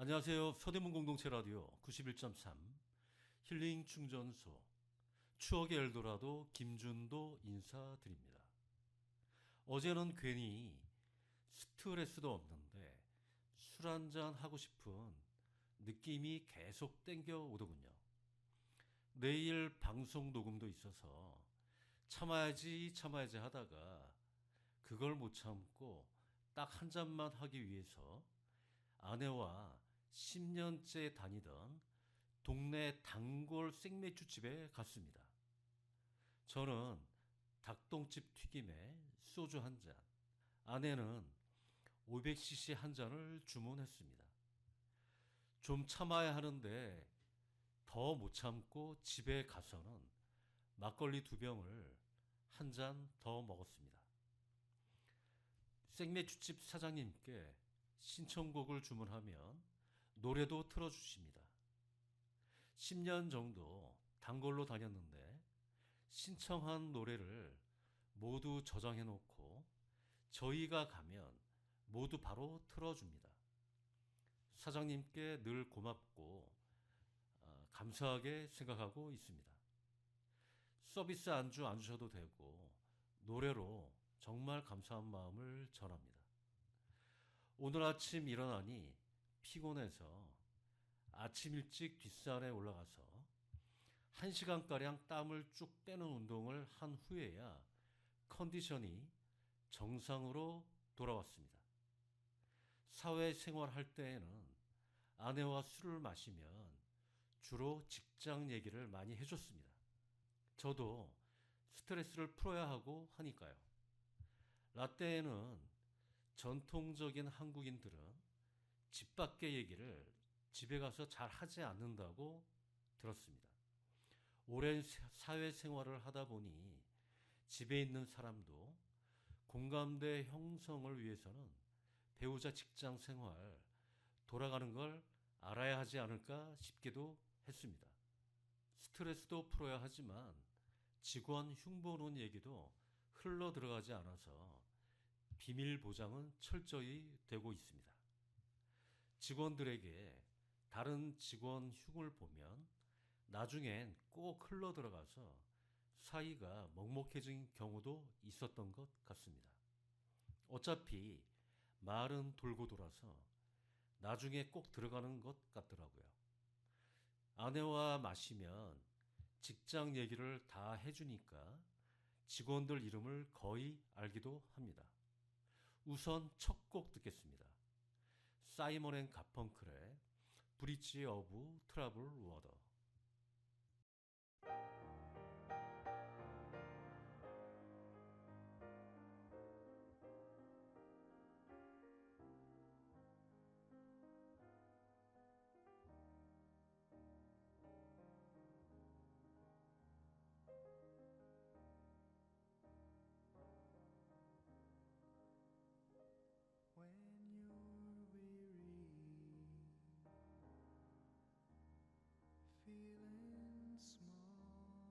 안녕하세요. 서대문 공동체 라디오 91.3 힐링 충전소 추억의 엘도라도 김준도 인사드립니다. 어제는 괜히 스트레스도 없는데 술 한잔 하고 싶은 느낌이 계속 땡겨 오더군요. 내일 방송 녹음도 있어서 참아야지 하다가 그걸 못 참고 딱 한 잔만 하기 위해서 아내와 10년째 다니던 동네 단골 생맥주집에 갔습니다. 저는 닭똥집 튀김에 소주 한 잔, 아내는 500cc 한 잔을 주문했습니다. 좀 참아야 하는데 더 못 참고 집에 가서는 막걸리 2병을 한 잔 더 먹었습니다. 생맥주집 사장님께 신청곡을 주문하면 노래도 틀어주십니다. 10년 정도 단골로 다녔는데 신청한 노래를 모두 저장해 놓고 저희가 가면 모두 바로 틀어줍니다. 사장님께 늘 고맙고 감사하게 생각하고 있습니다. 서비스 안주 안 주셔도 되고 노래로 정말 감사한 마음을 전합니다. 오늘 아침 일어나니 피곤해서 아침 일찍 뒷산에 올라가서 1시간가량 땀을 쭉 빼는 운동을 한 후에야 컨디션이 정상으로 돌아왔습니다. 사회생활 할 때에는 아내와 술을 마시면 주로 직장 얘기를 많이 해줬습니다. 저도 스트레스를 풀어야 하고 하니까요. 라떼에는 전통적인 한국인들은 집 밖의 얘기를 집에 가서 잘 하지 않는다고 들었습니다. 오랜 사회생활을 하다 보니 집에 있는 사람도 공감대 형성을 위해서는 배우자 직장 생활 돌아가는 걸 알아야 하지 않을까 싶기도 했습니다. 스트레스도 풀어야 하지만 직원 흉보는 얘기도 흘러 들어가지 않아서 비밀 보장은 철저히 되고 있습니다. 직원들에게 다른 직원 흉을 보면 나중엔 꼭 흘러 들어가서 사이가 먹먹해진 경우도 있었던 것 같습니다. 어차피 말은 돌고 돌아서 나중에 꼭 들어가는 것 같더라고요. 아내와 마시면 직장 얘기를 다 해주니까 직원들 이름을 거의 알기도 합니다. 우선 첫 곡 듣겠습니다. 사이먼 앤 가펑클의 브릿지 오브 트러블 워터. When you're weary, feeling small,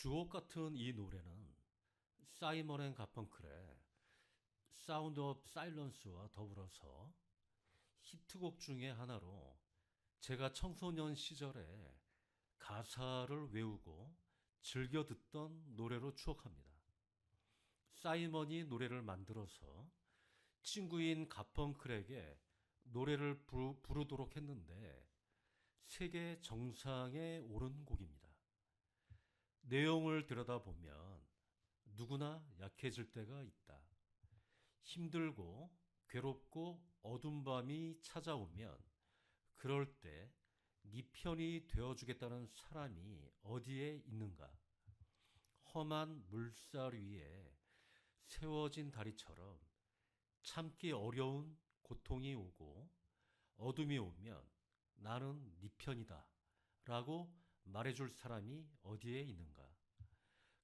주옥 같은 이 노래는 사이먼 앤 가펑클의 사운드 오브 사일런스와 더불어서 히트곡 중의 하나로 제가 청소년 시절에 가사를 외우고 즐겨 듣던 노래로 추억합니다. 사이먼이 노래를 만들어서 친구인 가펑클에게 노래를 부르도록 했는데 세계 정상에 오른 곡입니다. 내용을 들여다보면 누구나 약해질 때가 있다. 힘들고 괴롭고 어두운 밤이 찾아오면 그럴 때 네 편이 되어주겠다는 사람이 어디에 있는가? 험한 물살 위에 세워진 다리처럼 참기 어려운 고통이 오고 어둠이 오면 나는 네 편이다 라고 말해줄 사람이 어디에 있는가?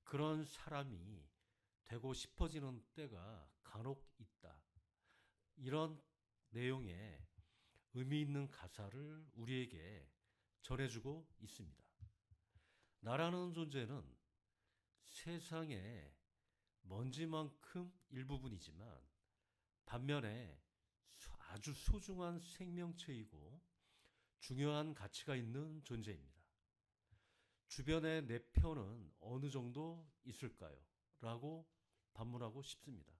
그런 사람이 되고 싶어지는 때가 간혹 있다. 이런 내용의 의미 있는 가사를 우리에게 전해주고 있습니다. 나라는 존재는 세상의 먼지만큼 일부분이지만 반면에 아주 소중한 생명체이고 중요한 가치가 있는 존재입니다. 주변에 내 편은 어느 정도 있을까요? 라고 반문하고 싶습니다.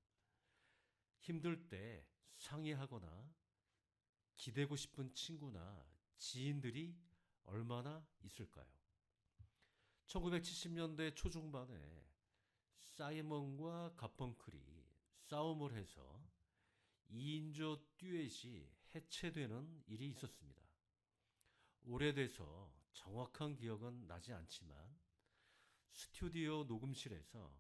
힘들 때 상의하거나 기대고 싶은 친구나 지인들이 얼마나 있을까요? 1970년대 초중반에 사이먼과 가펑클이 싸움을 해서 2인조 듀엣이 해체되는 일이 있었습니다. 오래돼서 정확한 기억은 나지 않지만 스튜디오 녹음실에서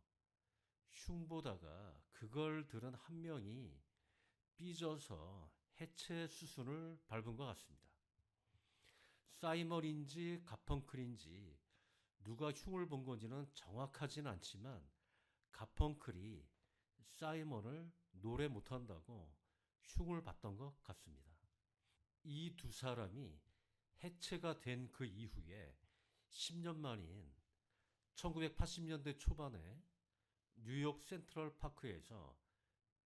흉보다가 그걸 들은 한 명이 삐져서 해체 수순을 밟은 것 같습니다. 사이먼인지 가펑클인지 누가 흉을 본 건지는 정확하진 않지만 가펑클이 사이먼을 노래 못한다고 흉을 봤던 것 같습니다. 이 두 사람이 해체가 된 그 이후에 10년 만인 1980년대 초반에 뉴욕 센트럴 파크에서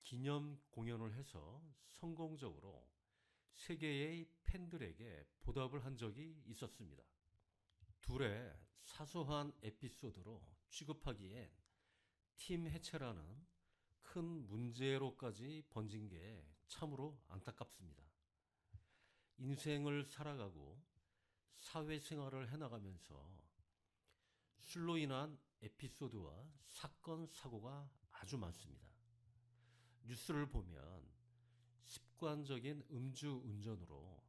기념 공연을 해서 성공적으로 세계의 팬들에게 보답을 한 적이 있었습니다. 둘의 사소한 에피소드로 취급하기엔 팀 해체라는 큰 문제로까지 번진 게 참으로 안타깝습니다. 인생을 살아가고 사회생활을 해나가면서 술로 인한 에피소드와 사건, 사고가 아주 많습니다. 뉴스를 보면 습관적인 음주 운전으로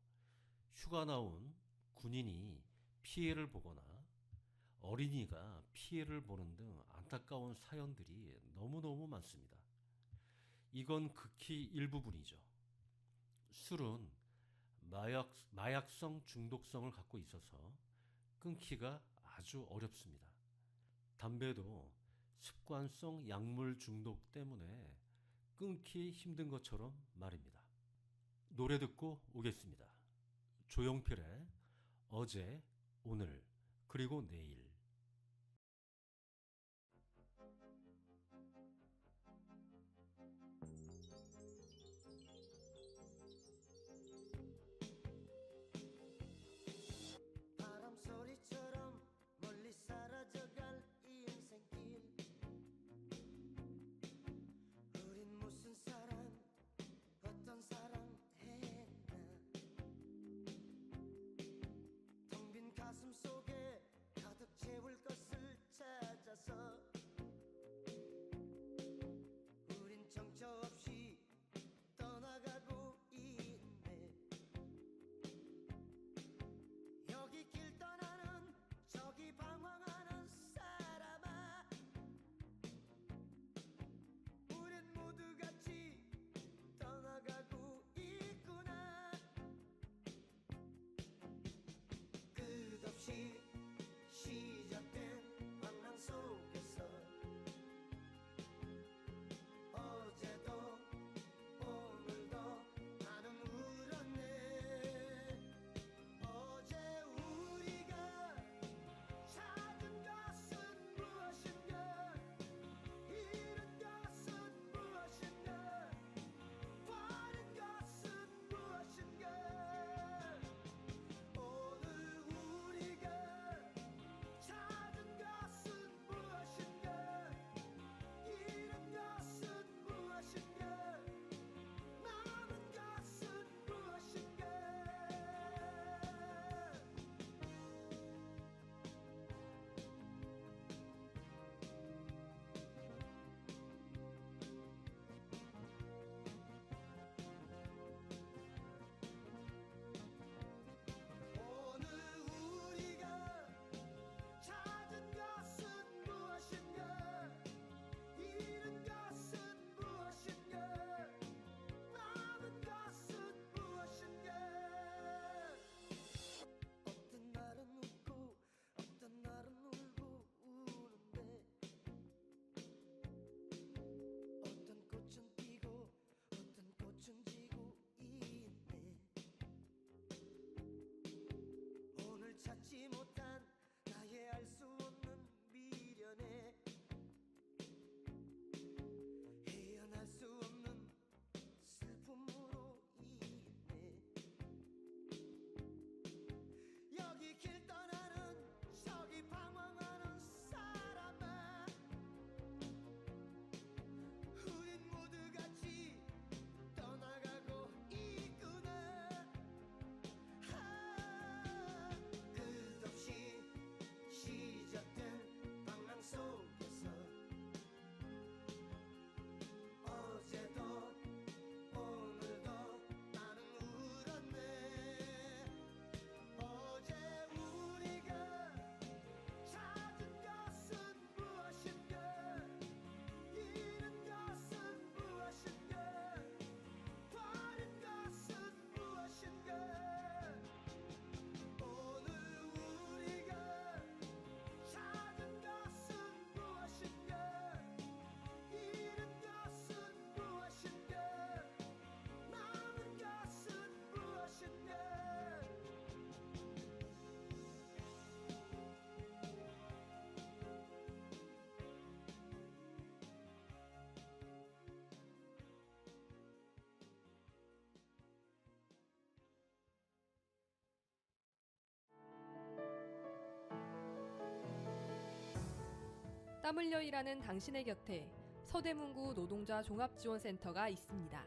휴가 나온 군인이 피해를 보거나 어린이가 피해를 보는 등 안타까운 사연들이 너무너무 많습니다. 이건 극히 일부분이죠. 술은 마약성 중독성을 갖고 있어서 끊기가 아주 어렵습니다. 담배도 습관성 약물 중독 때문에 끊기 힘든 것처럼 말입니다. 노래 듣고 오겠습니다. 조용필의 어제, 오늘, 그리고 내일. 땀 흘려 일하는 당신의 곁에 서대문구 노동자 종합지원센터가 있습니다.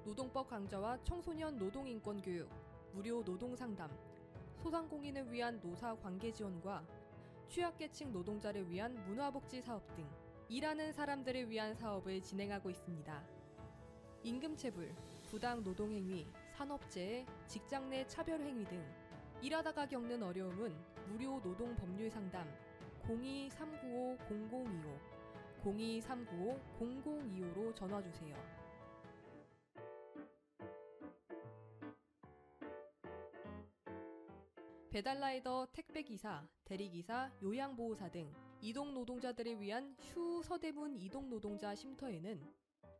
노동법 강좌와 청소년 노동인권 교육, 무료 노동상담, 소상공인을 위한 노사 관계 지원과 취약계층 노동자를 위한 문화복지 사업 등 일하는 사람들을 위한 사업을 진행하고 있습니다. 임금체불, 부당 노동행위, 산업재해, 직장 내 차별행위 등 일하다가 겪는 어려움은 무료 노동 법률 상담 02-395-0025, 02-395-0025로 전화주세요. 배달라이더, 택배기사, 대리기사, 요양보호사 등 이동노동자들을 위한 슈 서대문 이동노동자 쉼터에는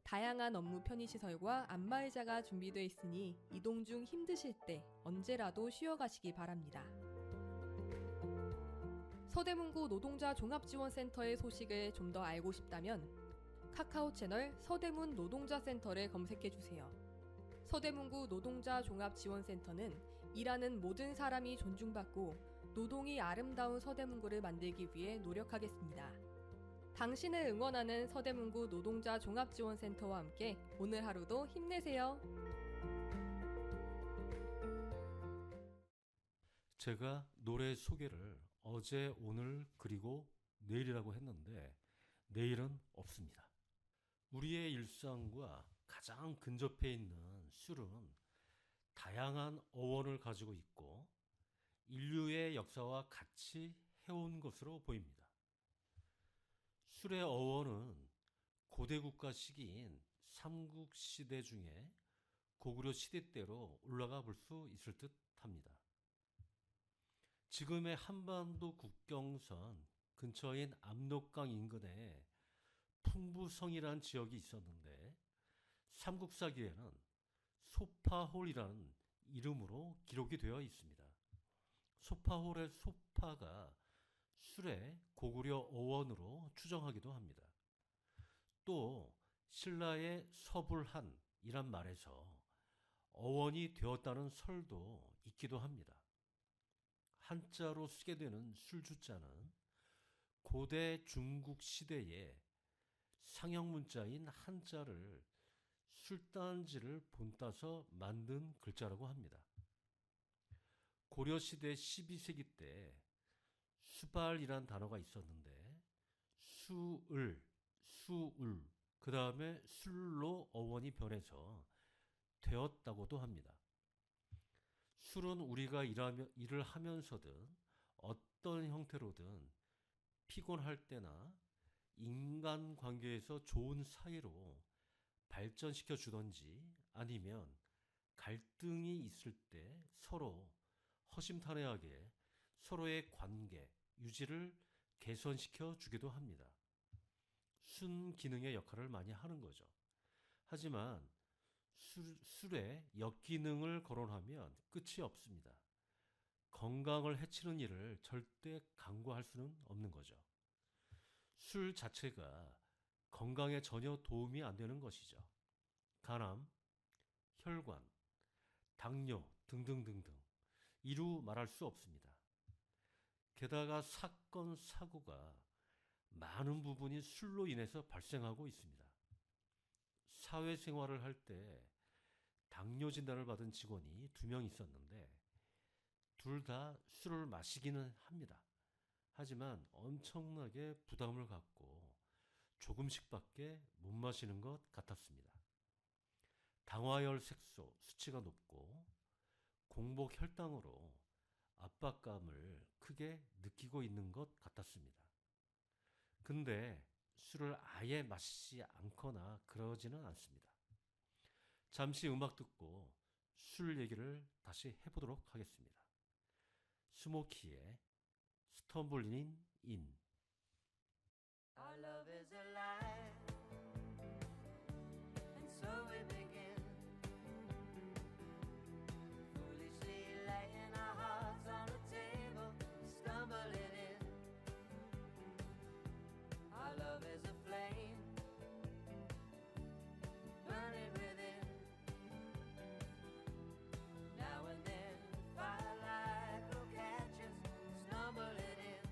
다양한 업무 편의시설과 안마의자가 준비되어 있으니 이동 중 힘드실 때 언제라도 쉬어가시기 바랍니다. 서대문구 노동자 종합지원센터의 소식을 좀 더 알고 싶다면 카카오 채널 서대문 노동자센터를 검색해주세요. 서대문구 노동자 종합지원센터는 일하는 모든 사람이 존중받고 노동이 아름다운 서대문구를 만들기 위해 노력하겠습니다. 당신을 응원하는 서대문구 노동자 종합지원센터와 함께 오늘 하루도 힘내세요. 제가 노래 소개를 어제, 오늘, 그리고 내일이라고 했는데 내일은 없습니다. 우리의 일상과 가장 근접해 있는 술은 다양한 어원을 가지고 있고 인류의 역사와 같이 해온 것으로 보입니다. 술의 어원은 고대 국가 시기인 삼국시대 중에 고구려 시대 때로 올라가 볼 수 있을 듯 합니다. 지금의 한반도 국경선 근처인 압록강 인근에 풍부성이라는 지역이 있었는데 삼국사기에는 소파홀이라는 이름으로 기록이 되어 있습니다. 소파홀의 소파가 술의 고구려 어원으로 추정하기도 합니다. 또 신라의 서불한이란 말에서 어원이 되었다는 설도 있기도 합니다. 한자로 쓰게 되는 술주자는 고대 중국 시대에 상형문자인 한자를 술단지를 본따서 만든 글자라고 합니다. 고려시대 12세기 때 수발이란 단어가 있었는데 수을, 그 다음에 술로 어원이 변해서 되었다고도 합니다. 술은 우리가 일을 하면서든 어떤 형태로든 피곤할 때나 인간관계에서 좋은 사이로 발전시켜 주던지 아니면 갈등이 있을 때 서로 허심탄회하게 서로의 관계, 유지를 개선시켜 주기도 합니다. 순기능의 역할을 많이 하는 거죠. 하지만 술에 역기능을 거론하면 끝이 없습니다. 건강을 해치는 일을 절대 강구할 수는 없는 거죠. 술 자체가 건강에 전혀 도움이 안 되는 것이죠. 간암, 혈관, 당뇨 등등등등 이루 말할 수 없습니다. 게다가 사건, 사고가 많은 부분이 술로 인해서 발생하고 있습니다. 사회생활을 할 때 당뇨 진단을 받은 직원이 2명 있었는데 둘 다 술을 마시기는 합니다. 하지만 엄청나게 부담을 갖고 조금씩밖에 못 마시는 것 같았습니다. 당화혈 색소 수치가 높고 공복 혈당으로 압박감을 크게 느끼고 있는 것 같았습니다. 근데 술을 아예 마시지 않거나 그러지는 않습니다. 잠시 음악 듣고 술 얘기를 다시 해보도록 하겠습니다. 스모키의 스텀블링 인. Our love is alive, and so we begin. Foolishly laying our hearts on the table, stumbling in. Our love is a flame, burning within. Now and then, firelight will catch us, stumbling in.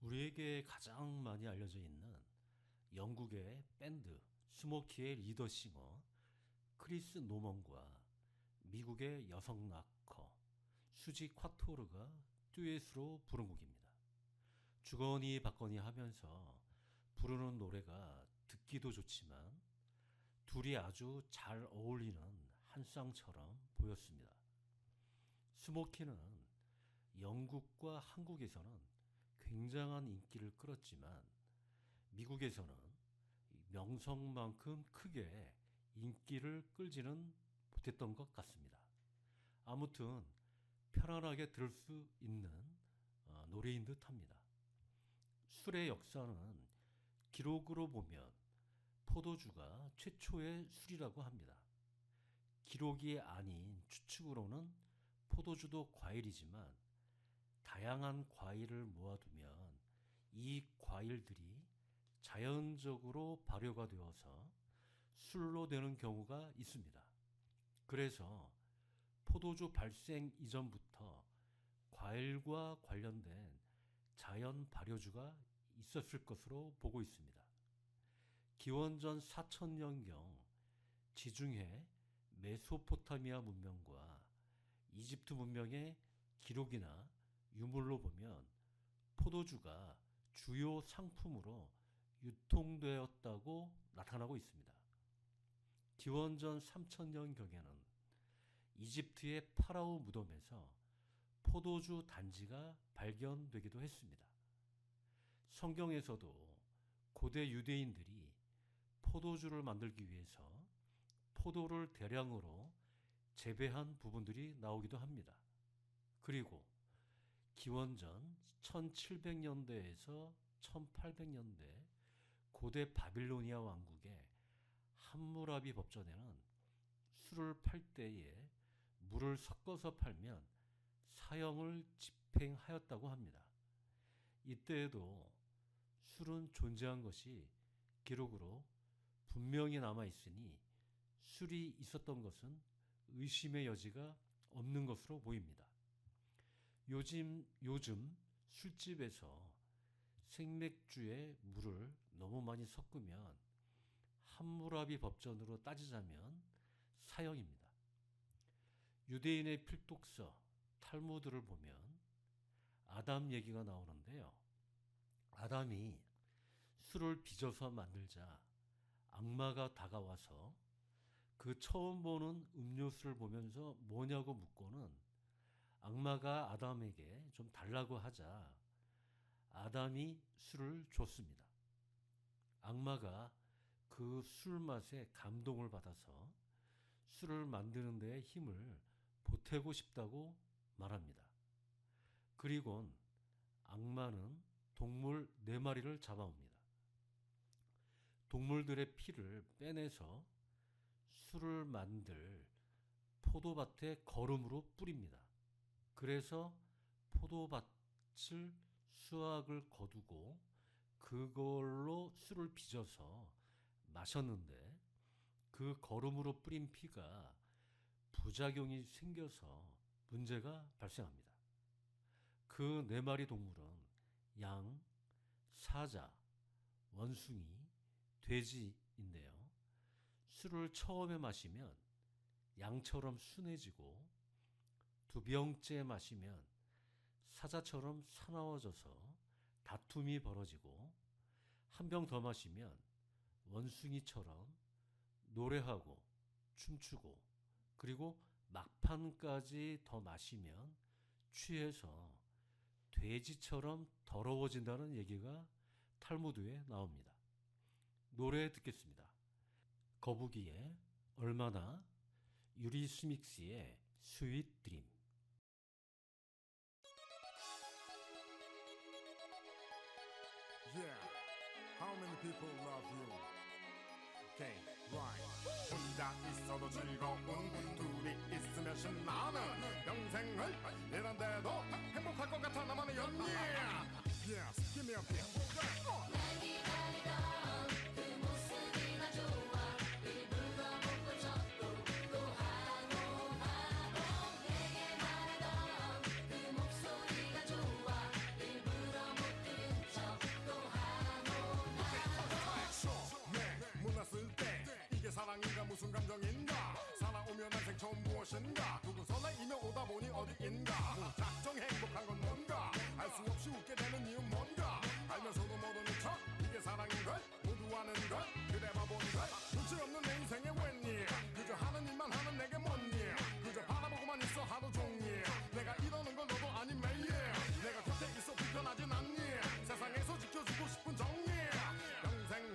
우리에게 가장 많이 알려져 있는 영국의 밴드 스모키의 리더싱어 크리스 노먼과 미국의 여성 락커 수지 콰토르가 듀엣으로 부른 곡입니다. 주거니 받거니 하면서 부르는 노래가 듣기도 좋지만 둘이 아주 잘 어울리는 한 쌍처럼 보였습니다. 스모키는 영국과 한국에서는 굉장한 인기를 끌었지만 미국에서는 명성만큼 크게 인기를 끌지는 못했던 것 같습니다. 아무튼 편안하게 들을 수 있는 노래인 듯 합니다. 술의 역사는 기록으로 보면 포도주가 최초의 술이라고 합니다. 기록이 아닌 추측으로는 포도주도 과일이지만 다양한 과일을 모아두면 이 과일들이 자연적으로 발효가 되어서 술로 되는 경우가 있습니다. 그래서 포도주 발생 이전부터 과일과 관련된 자연 발효주가 있었을 것으로 보고 있습니다. 기원전 4000년경 지중해 메소포타미아 문명과 이집트 문명의 기록이나 유물로 보면 포도주가 주요 상품으로 유통되었다고 나타나고 있습니다. 기원전 3000년경에는 이집트의 파라오 무덤에서 포도주 단지가 발견되기도 했습니다. 성경에서도 고대 유대인들이 포도주를 만들기 위해서 포도를 대량으로 재배한 부분들이 나오기도 합니다. 그리고 기원전 1700년대에서 1800년대 고대 바빌로니아 왕국의 함무라비 법전에는 술을 팔 때에 물을 섞어서 팔면 사형을 집행하였다고 합니다. 이때에도 술은 존재한 것이 기록으로 분명히 남아있으니 술이 있었던 것은 의심의 여지가 없는 것으로 보입니다. 요즘 술집에서 생맥주에 물을 너무 많이 섞으면 함무라비 법전으로 따지자면 사형입니다. 유대인의 필독서 탈무드를 보면 아담 얘기가 나오는데요. 아담이 술을 빚어서 만들자 악마가 다가와서 그 처음 보는 음료수를 보면서 뭐냐고 묻고는 악마가 아담에게 좀 달라고 하자 아담이 술을 줬습니다. 악마가 그 술 맛에 감동을 받아서 술을 만드는 데 힘을 보태고 싶다고 말합니다. 그리곤 악마는 동물 4마리를 잡아옵니다. 동물들의 피를 빼내서 술을 만들 포도밭에 거름으로 뿌립니다. 그래서 포도밭을 수확을 거두고 그걸로 술을 빚어서 마셨는데 그 거름으로 뿌린 피가 부작용이 생겨서 문제가 발생합니다. 그 4마리 동물은 양, 사자, 원숭이, 돼지인데요. 술을 처음에 마시면 양처럼 순해지고 2병째 마시면 사자처럼 사나워져서 다툼이 벌어지고 1병 더 마시면 원숭이처럼 노래하고 춤추고 그리고 막판까지 더 마시면 취해서 돼지처럼 더러워진다는 얘기가 탈무드에 나옵니다. 노래 듣겠습니다. 거북이의 얼마나, 유리스믹스의 스윗 드림. Yeah, how many people love you? Okay, right. 혼자 있어도 즐거운 둘이 있으면 신나는 평생을 이런데도 행복할 것 같아 나만의 연인. Yes, give me a beat. 무엇인가 두근 설레이며 오다 보니 어디인가 무작정 행복한 건 뭔가 알 수 없이 웃게 되는 이유 뭔가 알면서도 모르는 척 이게 사랑인걸 모두 아는걸 그래 바본걸 눈치 없는 내 인생에 웬일 그저 하는 일만 하는 내게 뭔일 그저 바라보고만 있어 하루 종일 내가 이러는 걸 너도 아닌 매일 내가 곁에 있어 불편하진 않니 세상에서 지켜주고 싶은 정리 평생을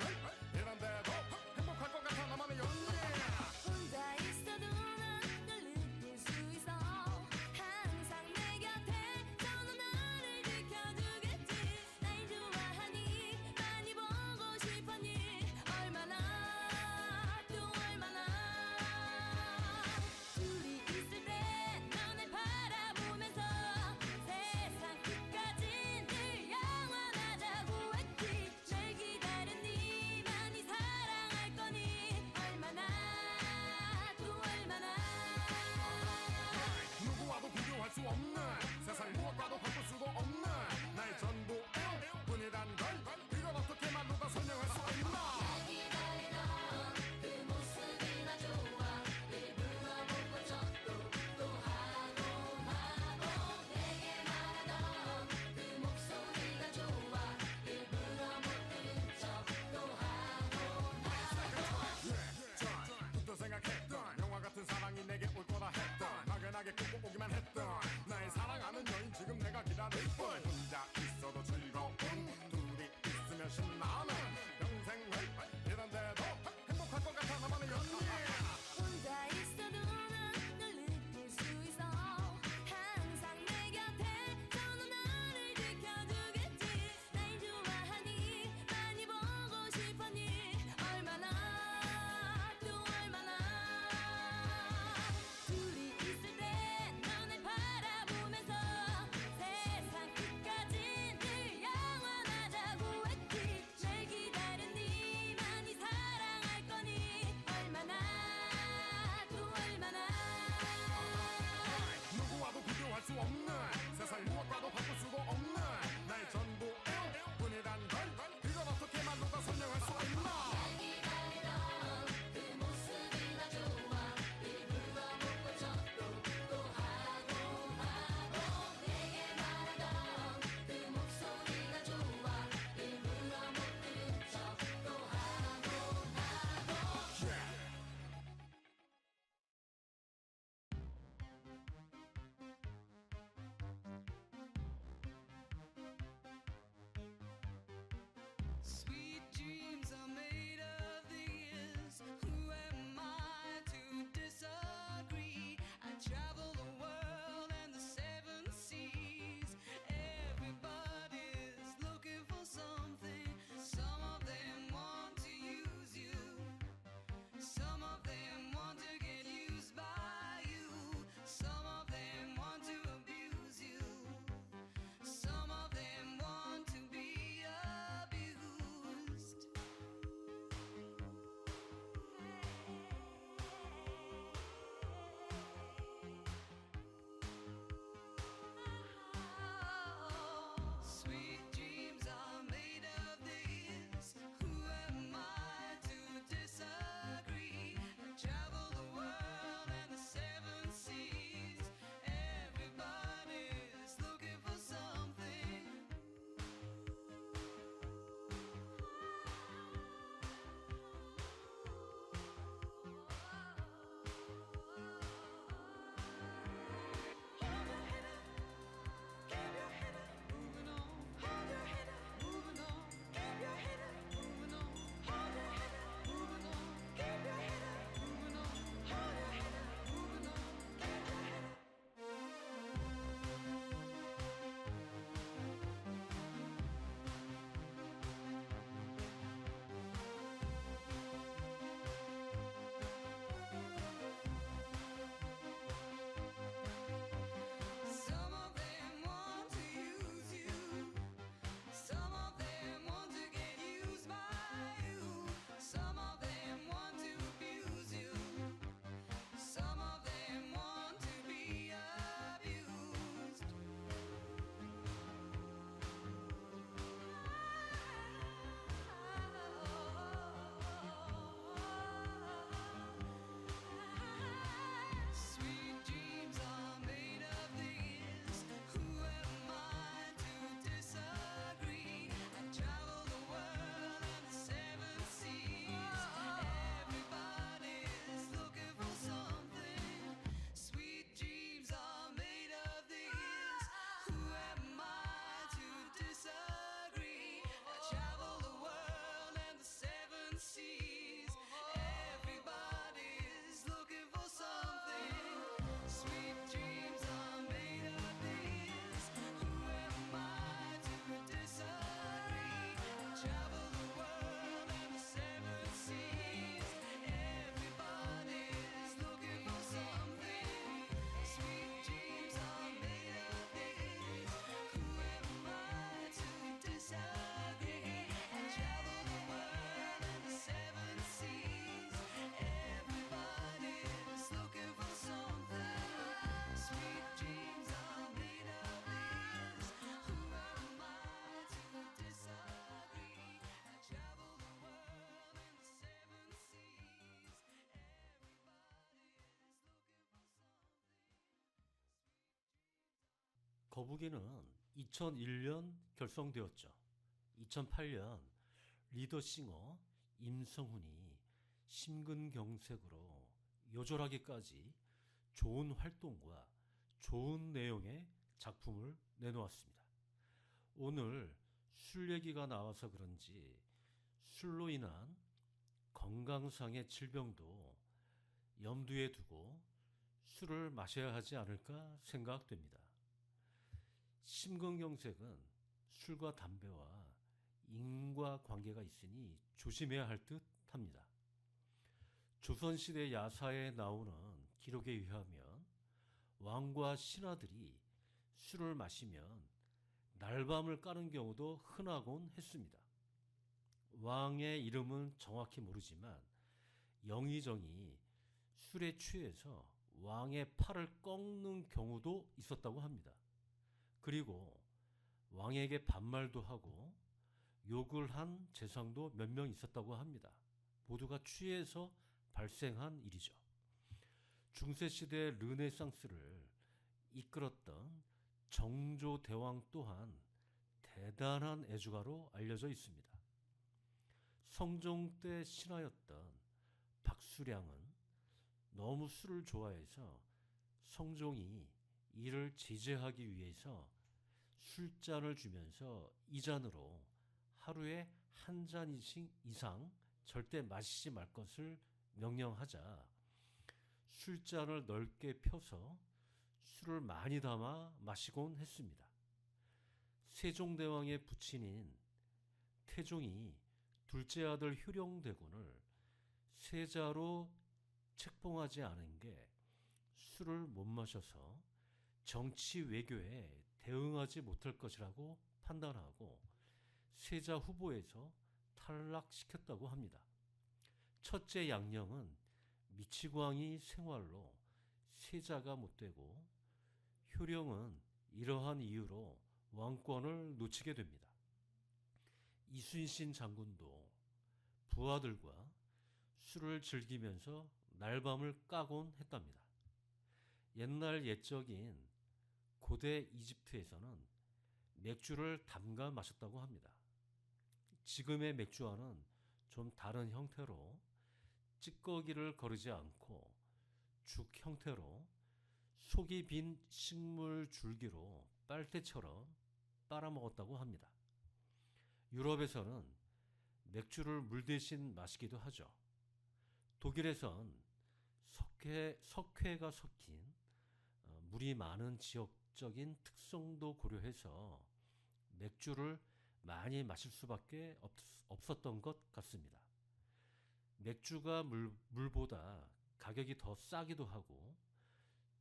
이런데도 행복할 것 같아 나만의 연일 혼자 있어도 난 널 느낄 수 있어 항상 내 곁에 저 너 나를 지켜주겠어 거북이는 2001년 결성되었죠. 2008년 리더싱어 임성훈이 심근경색으로 요절하기까지 좋은 활동과 좋은 내용의 작품을 내놓았습니다. 오늘 술 얘기가 나와서 그런지 술로 인한 건강상의 질병도 염두에 두고 술을 마셔야 하지 않을까 생각됩니다. 심근경색은 술과 담배와 인과관계가 있으니 조심해야 할 듯 합니다. 조선시대 야사에 나오는 기록에 의하면 왕과 신하들이 술을 마시면 날밤을 까는 경우도 흔하곤 했습니다. 왕의 이름은 정확히 모르지만 영의정이 술에 취해서 왕의 팔을 꺾는 경우도 있었다고 합니다. 그리고 왕에게 반말도 하고 욕을 한 재상도 몇 명 있었다고 합니다. 모두가 취해서 발생한 일이죠. 중세시대 르네상스를 이끌었던 정조대왕 또한 대단한 애주가로 알려져 있습니다. 성종 때 신하였던 박수량은 너무 술을 좋아해서 성종이 이를 제재하기 위해서 술잔을 주면서 이 잔으로 하루에 한 잔 이상 절대 마시지 말 것을 명령하자 술잔을 넓게 펴서 술을 많이 담아 마시곤 했습니다. 세종대왕의 부친인 태종이 둘째 아들 효령대군을 세자로 책봉하지 않은 게 술을 못 마셔서 정치 외교에 대응하지 못할 것이라고 판단하고 세자 후보에서 탈락시켰다고 합니다. 첫째 양령은 미치광이 생활로 세자가 못되고 효령은 이러한 이유로 왕권을 놓치게 됩니다. 이순신 장군도 부하들과 술을 즐기면서 날밤을 까곤 했답니다. 옛날 옛적인 고대 이집트에서는 맥주를 담가 마셨다고 합니다. 지금의 맥주와는 좀 다른 형태로 찌꺼기를 거르지 않고 죽 형태로 속이 빈 식물 줄기로 빨대처럼 빨아먹었다고 합니다. 유럽에서는 맥주를 물 대신 마시기도 하죠. 독일에선 석회가 섞인 물이 많은 지역적인 특성도 고려해서 맥주를 많이 마실 수밖에 없었던 것 같습니다. 맥주가 물보다 가격이 더 싸기도 하고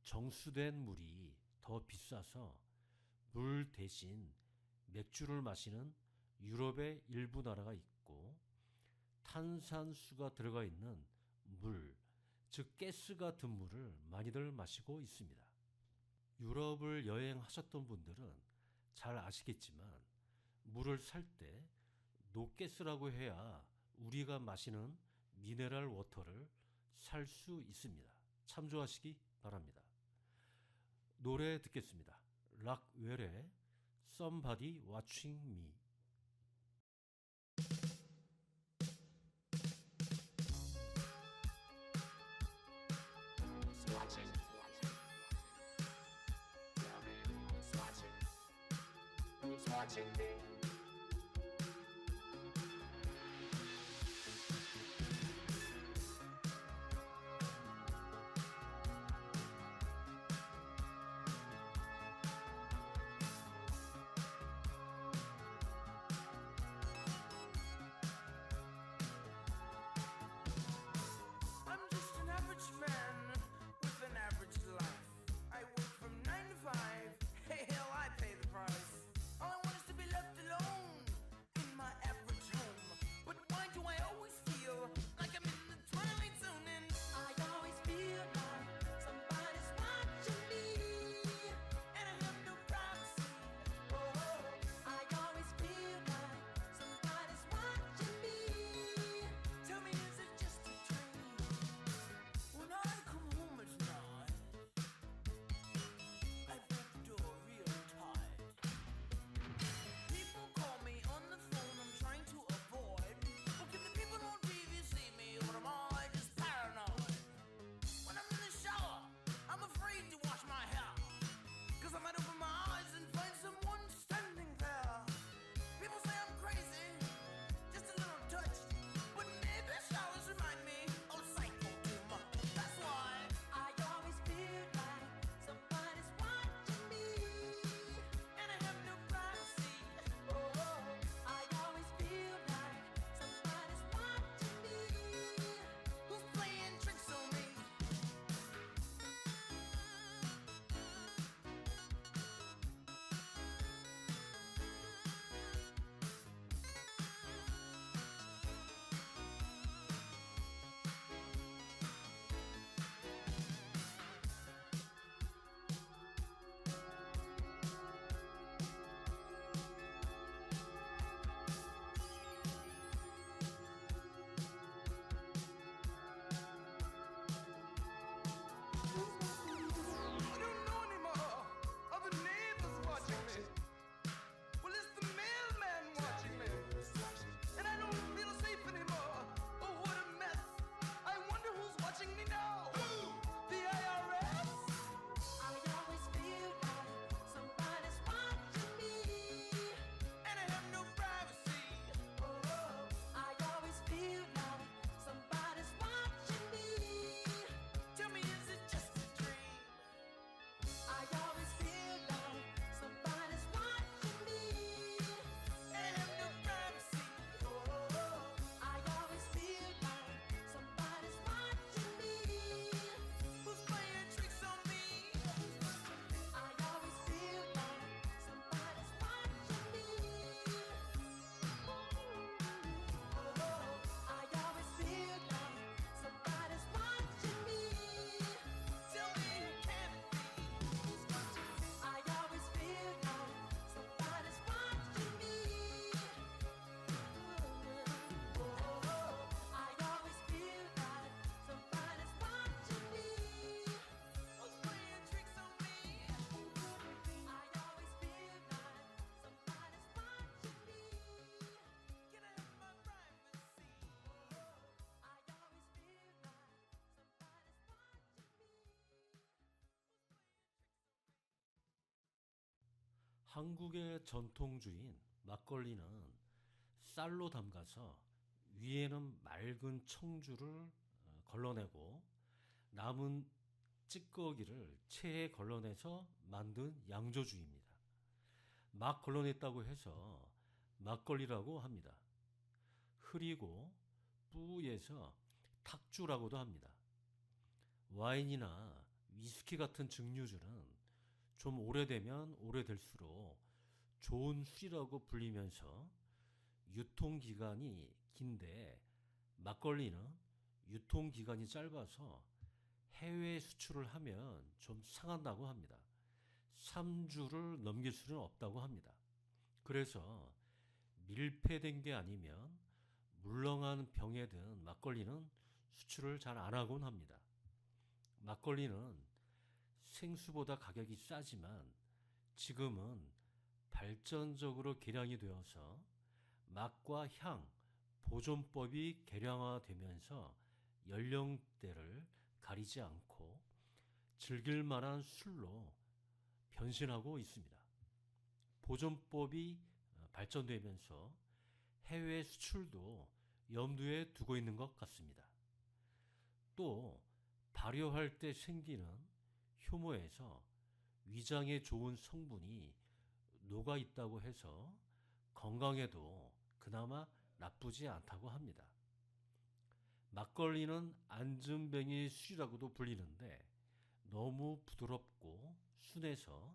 정수된 물이 더 비싸서 물 대신 맥주를 마시는 유럽의 일부 나라가 있고 탄산수가 들어가 있는 물, 즉 가스 같은 물을 많이들 마시고 있습니다. 유럽을 여행하셨던 분들은 잘 아시겠지만 물을 살 때 노가스라고 해야 우리가 마시는 미네랄 워터를 살 수 있습니다. 참조하시기 바랍니다. 노래 듣겠습니다. 락웰의 Somebody Watching Me. Watching me. I'm just an average man with an average life. I work from 9 to 5. Hey, hell, I pay the price. All I want is to be left alone. 한국의 전통주인 막걸리는 쌀로 담가서 위에는 맑은 청주를 걸러내고 남은 찌꺼기를 체에 걸러내서 만든 양조주입니다. 막 걸러냈다고 해서 막걸리라고 합니다. 흐리고 뿌에서 탁주라고도 합니다. 와인이나 위스키 같은 증류주는 좀 오래되면 오래될수록 좋은 술이라고 불리면서 유통기간이 긴데 막걸리는 유통기간이 짧아서 해외 수출을 하면 좀 상한다고 합니다. 3주를 넘길 수는 없다고 합니다. 그래서 밀폐된 게 아니면 물렁한 병에 든 막걸리는 수출을 잘 안 하곤 합니다. 막걸리는 생수보다 가격이 싸지만 지금은 발전적으로 개량이 되어서 맛과 향, 보존법이 개량화되면서 연령대를 가리지 않고 즐길 만한 술로 변신하고 있습니다. 보존법이 발전되면서 해외 수출도 염두에 두고 있는 것 같습니다. 또 발효할 때 생기는 효모에서 위장에 좋은 성분이 녹아 있다고 해서 건강에도 그나마 나쁘지 않다고 합니다. 막걸리는 안전뱅이 술이라고도 불리는데 너무 부드럽고 순해서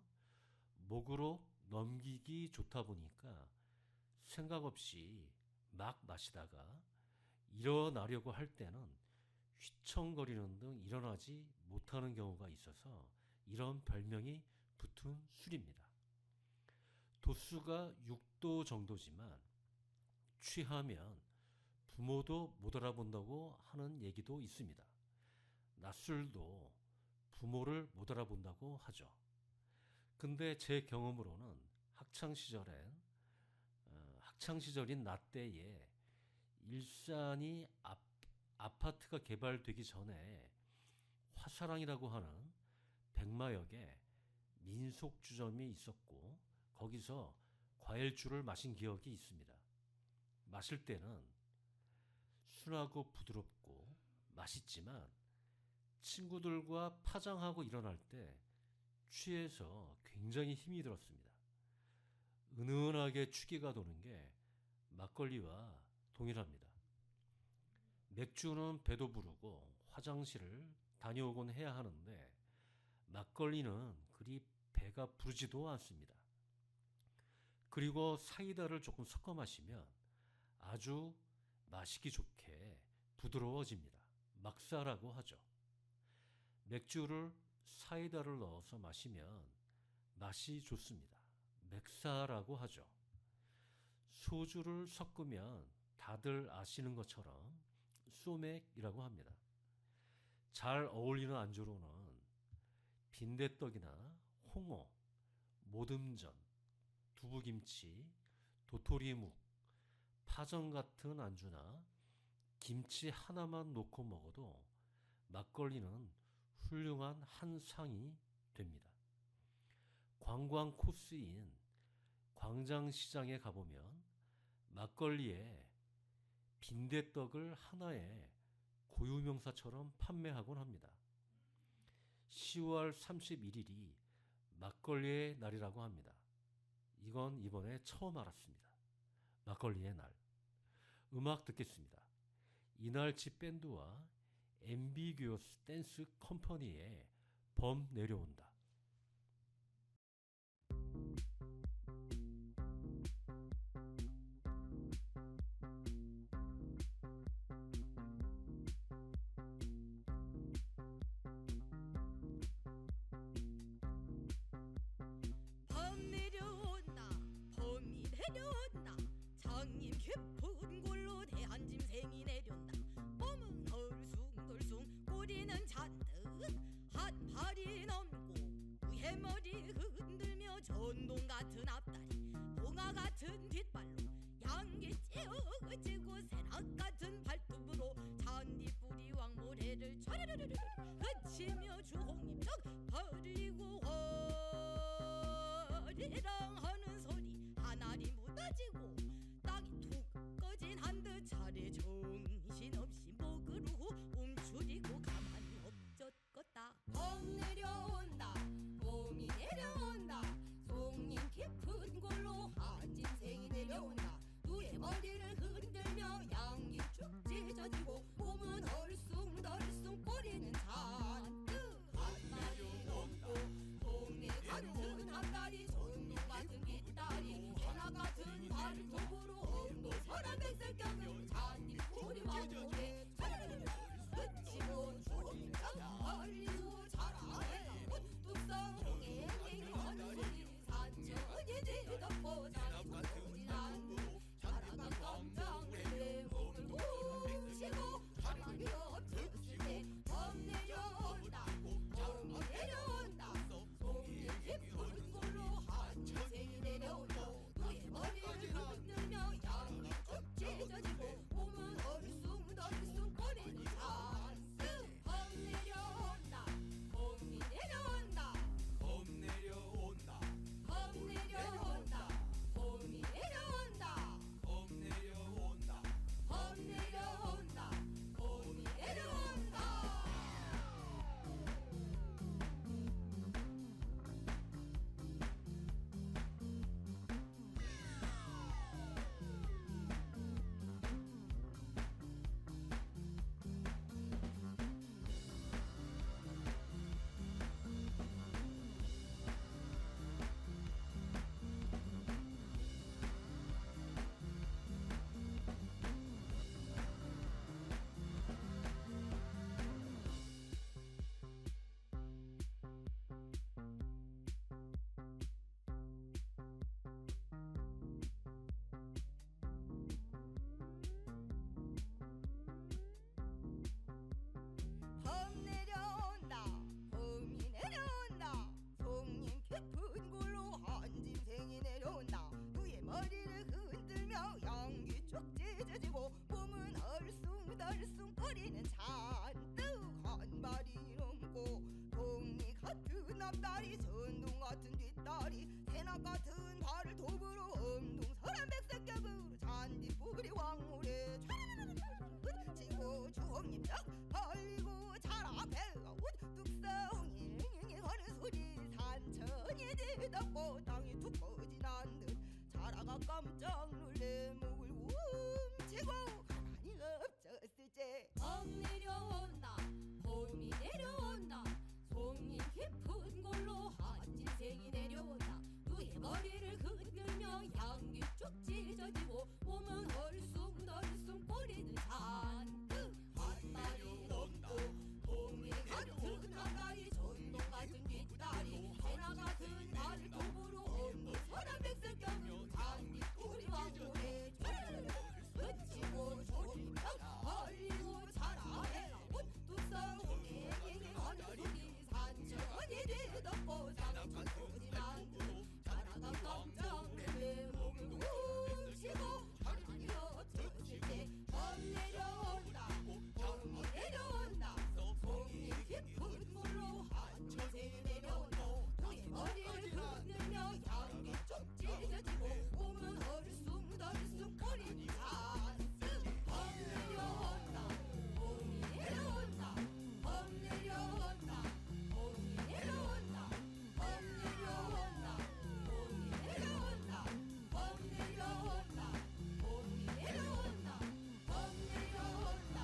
목으로 넘기기 좋다 보니까 생각 없이 막 마시다가 일어나려고 할 때는 휘청거리는 등 일어나지 못하는 경우가 있어서 이런 별명이 붙은 술입니다. 도수가 6도 정도지만 취하면 부모도 못 알아본다고 하는 얘기도 있습니다. 낮술도 부모를 못 알아본다고 하죠. 근데 제 경험으로는 학창시절인 나 때에 일산이 아파트가 개발되기 전에 화사랑이라고 하는 백마역에 민속주점이 있었고 거기서 과일주를 마신 기억이 있습니다. 마실 때는 순하고 부드럽고 맛있지만 친구들과 파장하고 일어날 때 취해서 굉장히 힘이 들었습니다. 은은하게 취기가 도는 게 막걸리와 동일합니다. 맥주는 배도 부르고 화장실을 다녀오곤 해야 하는데 막걸리는 그리 배가 부르지도 않습니다. 그리고 사이다를 조금 섞어 마시면 아주 마시기 좋게 부드러워집니다. 막사라고 하죠. 맥주를 사이다를 넣어서 마시면 맛이 좋습니다. 맥사라고 하죠. 소주를 섞으면 다들 아시는 것처럼 소맥이라고 합니다. 잘 어울리는 안주로는 빈대떡이나 홍어, 모듬전, 두부김치, 도토리묵, 파전 같은 안주나 김치 하나만 놓고 먹어도 막걸리는 훌륭한 한 상이 됩니다. 관광 코스인 광장시장에 가보면 막걸리에 빈대떡을 하나의 고유명사처럼 판매하곤 합니다. 10월 31일이 막걸리의 날이라고 합니다. 이건 이번에 처음 알았습니다. 막걸리의 날. 음악 듣겠습니다. 이날치 밴드와 앰비규어스 댄스 컴퍼니의 범 내려온다. 범 내려온다 범이 내려온다 장님 깊은 골로 대한 짐승이 내려온다 몸은 헐숭덜숭 꼬리는 잔뜩 한 팔이 넘고 위에 머리 흔들며 전동 같은 앞다리 봉화 같은 뒷발로 양기 찌어지고 새낙 같은 발톱으로 잔디뿌리 왕모래를 촤르르르르 그치며 주홍잎쩍 버리고 허리랑 한 앞다리 전동 같은 뒷다리 새낙 같은 발을 도구로 엄동 서란 백색ገብ으로 잔디뿌리 왕물에 지고 주홍잎떡 벌리고 자라배가 뚝성이 하는 소리 산천이 뒤덮고 땅이 툭 꺼지난 듯 자라가 깜짝 놀래 목을 움치고 가만히 엎쳤을지 봄 내려온다 봄이 내려온다 송이 깊은 골로 한진생이 내려온다 누의 머리를 흔들며 향기 쭉 찢어지고 몸은 얼숭덜숭 꼬리는 잔뜩 한 마리 넘고 동이 같은 앞다리 전동 같은 뒷다리 해나 같은 발을 도구로 없는 서란 백색경유 잔디 뿌리 왕물에 스치고 조림떡 벌리고 자라해라 뚝성이 하는 소리 산천이 뒤덮고 장천 꼬지난 듯 자라가 깜짝 놀래 목을 훔치고 가만히 엎쳤을 때봄 내려온다 봄이 내려온다 송이 깊은 물로 한층새 내려온다 너의 머리를 흔들며 향기 쭉 찢어지고 몸은 얼숭덜숭 꼬리는 잔뜩 봄 내려온다 봄이 내려온다 봄 내려온다 봄이 내려온다 봄 내려온다 봄이 내려온다 봄 내려온다 봄이 내려온다 봄 내려온다 봄이 내려온다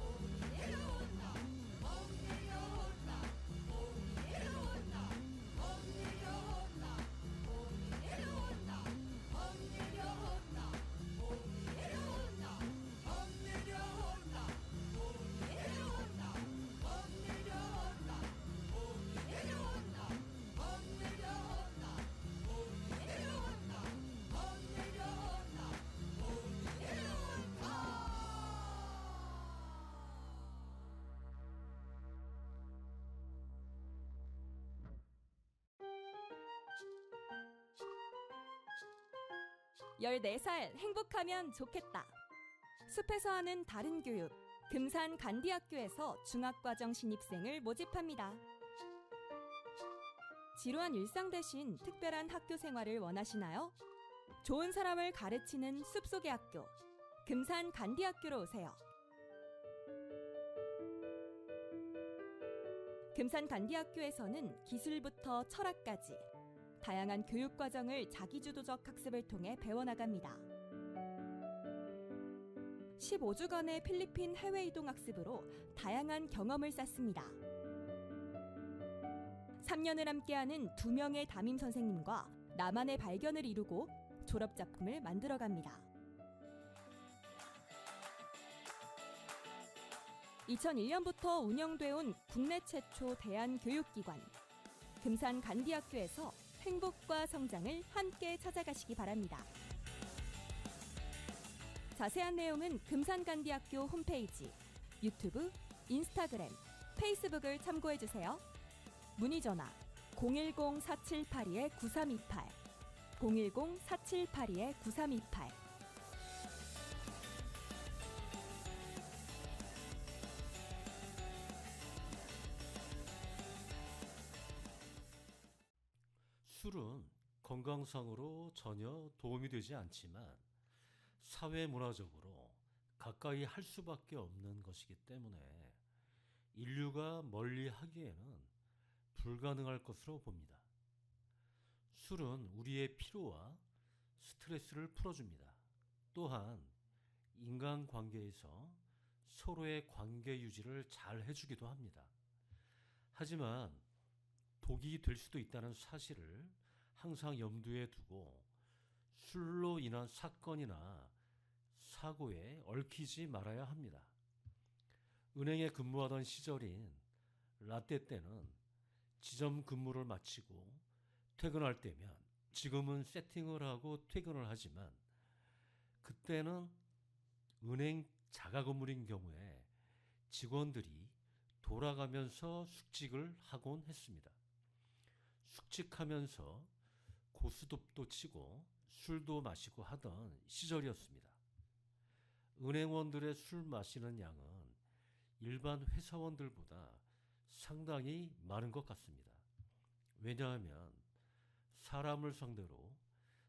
봄 내려온다 봄이 내려온다 봄 내려온다 봄이 내려온다 봄 내려온다 봄이 내려온다 봄 내려온다 봄이 내려온다 봄 내려온다 봄이 내려온다 봄 내려온다 봄이 내려온다 봄 내려온다 봄이 내려온다. 열네 살 행복하면 좋겠다. 숲에서 하는 다른 교육, 금산 간디학교에서 중학과정 신입생을 모집합니다. 지루한 일상 대신 특별한 학교 생활을 원하시나요? 좋은 사람을 가르치는 숲속의 학교, 금산 간디학교로 오세요. 금산 간디학교에서는 기술부터 철학까지 다양한 교육 과정을 자기주도적 학습을 통해 배워나갑니다. 15주간의 필리핀 해외 이동 학습으로 다양한 경험을 쌓습니다. 3년을 함께하는 2명의 담임 선생님과 나만의 발견을 이루고 졸업 작품을 만들어갑니다. 2001년부터 운영돼 온 국내 최초 대안교육기관 금산 간디학교에서 행복과 성장을 함께 찾아가시기 바랍니다. 자세한 내용은 금산간디학교 홈페이지, 유튜브, 인스타그램, 페이스북을 참고해주세요. 문의전화 010-4782-9328 010-4782-9328 술은 건강상으로 전혀 도움이 되지 않지만 사회 문화적으로 가까이 할 수밖에 없는 것이기 때문에 인류가 멀리 하기에는 불가능할 것으로 봅니다. 술은 우리의 피로와 스트레스를 풀어줍니다. 또한 인간관계에서 서로의 관계 유지를 잘 해주기도 합니다. 하지만 독이 될 수도 있다는 사실을 항상 염두에 두고 술로 인한 사건이나 사고에 얽히지 말아야 합니다. 은행에 근무하던 시절인 라떼 때는 지점 근무를 마치고 퇴근할 때면 지금은 세팅을 하고 퇴근을 하지만 그때는 은행 자가 근무인 경우에 직원들이 돌아가면서 숙직을 하곤 했습니다. 숙직하면서 고스톱도 치고 술도 마시고 하던 시절이었습니다. 은행원들의 술 마시는 양은 일반 회사원들보다 상당히 많은 것 같습니다. 왜냐하면 사람을 상대로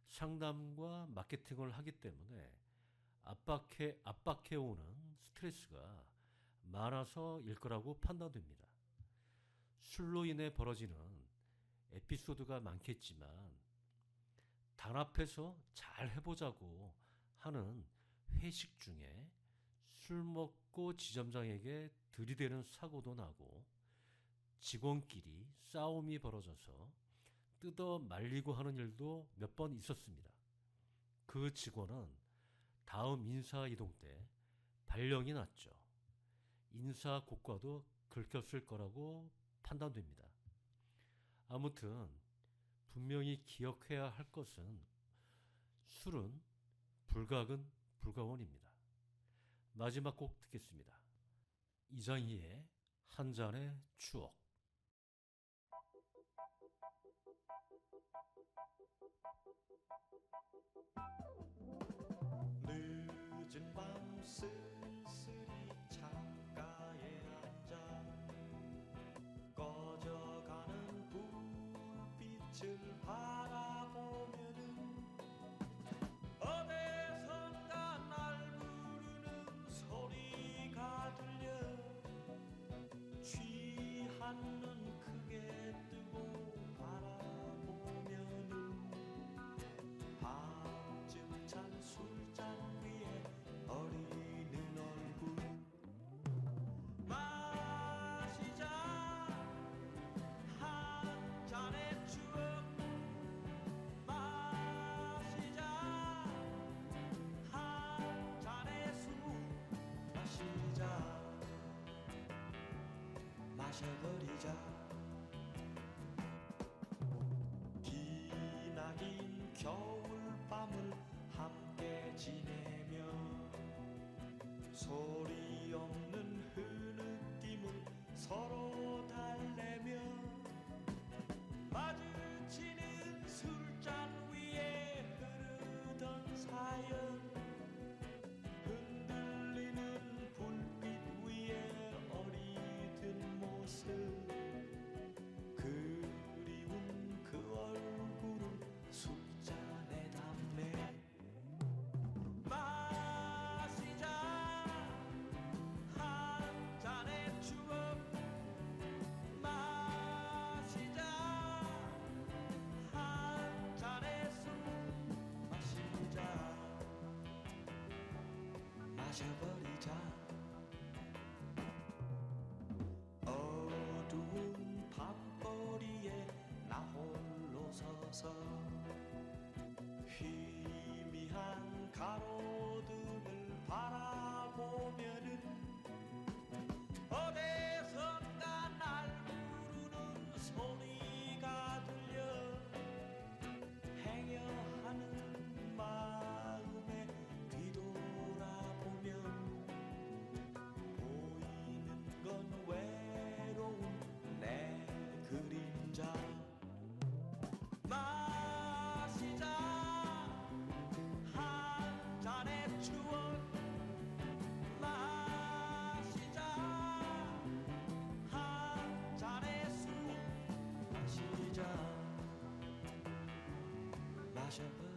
상담과 마케팅을 하기 때문에 압박해 오는 스트레스가 많아서일 거라고 판단됩니다. 술로 인해 벌어지는 에피소드가 많겠지만 단합해서 잘 해보자고 하는 회식 중에 술 먹고 지점장에게 들이대는 사고도 나고 직원끼리 싸움이 벌어져서 뜯어 말리고 하는 일도 몇 번 있었습니다. 그 직원은 다음 인사 이동 때 발령이 났죠. 인사 고과도 긁혔을 거라고 판단됩니다. 아무튼 분명히 기억해야 할 것은 술은 불가근 불가원입니다. 마지막 곡 듣겠습니다. 이장희의 한 잔의 추억. 늦은 밤 쓸쓸히 창가에 앉아 꺼져가는 불빛을 바라보면은 어디선가 날 부르는 소리가 들려 취한 눈 크게 뜨고 바라보면은 밤쯤 찬 술잔 위에 어리는 얼굴 마시자 한 잔의 추억 마시자 한 잔의 술 마시자 마셔버리자 기나긴 겨울밤을 함께 지내며 소리 없는 흐느낌을 서로 달래며 마주치는 술잔 위에 흐르던 사연 흔들리는 불빛 위에 어리든 모습 그리운 그 얼굴을 술잔에 담네 마시자 한 잔의 추억 마시자 한 잔의 술 마시자 마셔버리자 어두운 밤거리에 나 홀로 서서 희미한 가로등을 바라보면은 어디선가 날 부르는 소리가 들려 행여하는 마음에 뒤돌아보면 보이는 건 외로운 내 그림자 마시자 한 잔의 추억 마시자 한 잔의 술 마시자 마셔버리자